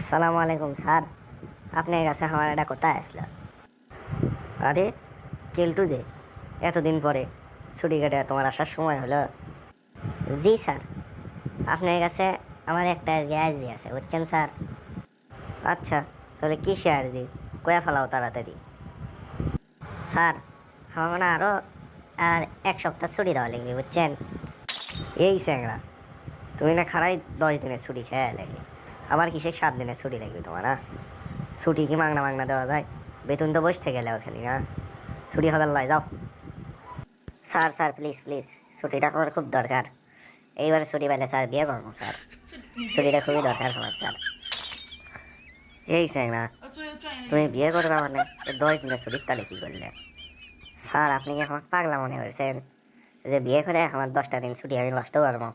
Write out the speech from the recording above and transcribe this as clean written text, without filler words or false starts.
আসসালামু আলাইকুম স্যার, আপনার কাছে আমার একটা কথা আসলো। আরে কেলটু যে, এতদিন পরে ছুটি কাটে তোমার আসার সময় হলো। জি স্যার, আপনার কাছে আমার একটা আর্জি আছে বুঝছেন স্যার। আচ্ছা, তাহলে কি সে আর্জি, কয়া ফেলাও তাড়াতাড়ি। স্যার, আমার মানে আরও আর এক সপ্তাহ ছুটি দেওয়া লাগবে বুঝছেন। এই স্যাংরা, তুমি না খারাই 10 দিনের ছুটি খেয়ে লাগে, আবার কিসের 7 দিনের ছুটি লাগবে তোমার? না, ছুটি কি মাগনা মাগনা দেওয়া যায়? বেতন তো বসে থেকে গেলেও খেলি না, ছুটি হবে লাই যাও। স্যার স্যার প্লিজ প্লিজ, ছুটিটা আমার খুব দরকার। এইবারে ছুটি পেলে স্যার বিয়ে করবো স্যার, ছুটিটা খুবই দরকার আমার স্যার। এই স্যাংরা, তুমি বিয়ে করবে মানে 10 দিনের ছুটির তাহলে কি করলে? স্যার আপনি কি আমাকে পাগলা মনে করছেন যে বিয়ে করে আমার 10টা দিন ছুটি আমি নষ্ট করবো?